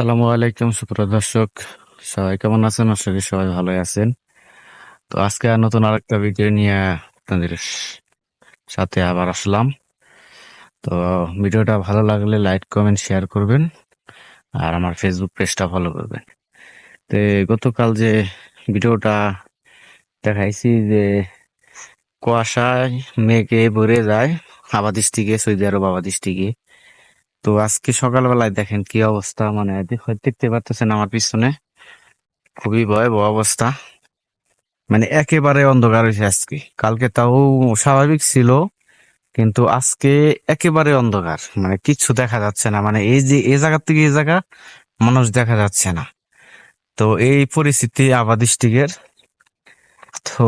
আসসালামু আলাইকুম সুপ্রিয় দর্শক, সবাই কেমন আছেন? আশা করি সবাই ভালোই আছেন। তো আজকে আর নতুন আরেকটা ভিডিও নিয়ে আপনাদের সাথে আবার আসলাম। তো ভিডিওটা ভালো লাগলে লাইক কমেন্ট শেয়ার করবেন আর আমার ফেসবুক পেজটা ফলো করবেন। তো গতকাল যে ভিডিওটা দেখাইছি যে কুয়াশায় মেঘে ভরে যায় আবাদ ডিস্ট্রিক্টে, সৌদি আরব আবাদ ডিস্ট্রিক্টে। তো আজকে সকালবেলায় দেখেন কি অবস্থা, মানে দেখতে পাচ্ছেন আমার পিছনে খুবই ভয়াবহ অবস্থা। মানে একেবারে অন্ধকার হয়েছে আজকে। কালকে তাও স্বাভাবিক ছিল, কিন্তু আজকে একেবারে অন্ধকার, মানে কিচ্ছু দেখা যাচ্ছে না। মানে এই যে এই জায়গা থেকে এই জায়গা মানুষ দেখা যাচ্ছে না। তো এই পরিস্থিতি আবাদ ডিস্ট্রিক্টের। তো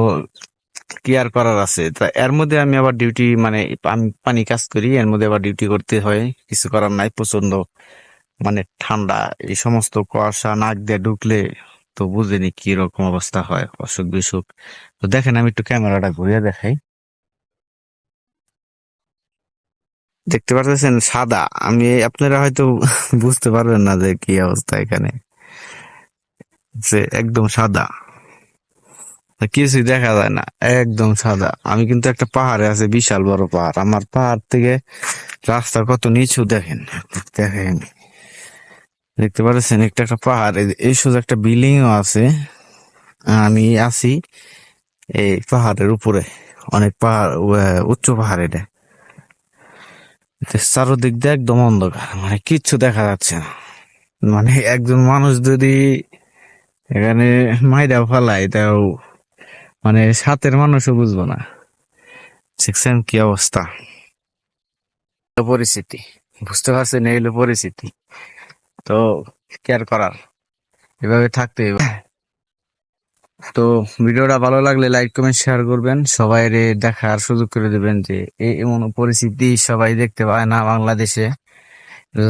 কি আর করার আছে, তা এর মধ্যে আমি আবার ডিউটি, মানে আমি পানি কাজ করি, এর মধ্যে আবার ডিউটি করতে হয়, কিছু করার নাই। প্রচন্ড মানে ঠান্ডা, এই সমস্ত কুয়াশা নাক দিয়ে ঢুকলে তো বুঝেনি কি রকম অবস্থা হয়, অসুখ বিসুখ। তো দেখেন আমি একটু ক্যামেরাটা ঘুরিয়ে দেখাই। দেখতে পারতেছেন সাদা, আমি আপনারা হয়তো বুঝতে পারবেন না যে কি অবস্থা এখানে, যে একদম সাদা, কিছুই দেখা যায় না, একদম সাদা। আমি কিন্তু একটা পাহাড়ে আছে, বিশাল বড় পাহাড়, আমার পাহাড় থেকে রাস্তা কত নিচু দেখেন। দেখেন, দেখতে পাচ্ছেন একটা একটা পাহাড়, এই সোজা একটা বিল্ডিং ও আছে। আমি আছি এই পাহাড়ের উপরে, অনেক পাহাড়, উচ্চ পাহাড় এটা। চারোদিক দিয়ে একদম অন্ধকার, মানে কিচ্ছু দেখা যাচ্ছে না। মানে একজন মানুষ যদি এখানে মাইরা ফালায়, তাও মানে সাতের মানুষও বুঝবো না। দেখছেন কি অবস্থা, পরিস্থিতি, বুঝতে পারছেন? এই হলো পরিস্থিতি। তো কেয়ার করার, এভাবে থাকতে হবে। তো ভিডিওটা ভালো লাগলে লাইক কমেন্ট শেয়ার করবেন, সবাই দেখার সুযোগ করে দেবেন যে এমন পরিস্থিতি সবাই দেখতে পায় না বাংলাদেশে।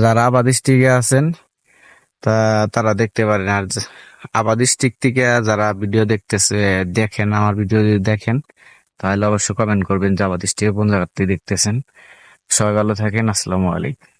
যারা আবাদ ডিস্ট্রিক্টে আছেন তা তারা দেখতে পারেন। আর আবাদ ডিস্ট্রিক্ট থেকে যারা ভিডিও দেখতেছে, দেখেন আমার ভিডিও যদি দেখেন, তাহলে অবশ্যই কমেন্ট করবেন যে আবাদ ডিস্ট্রিক্টে কোন জায়গা থেকে দেখতেছেন। সবাই ভালো থাকেন, আসসালামু আলাইকুম।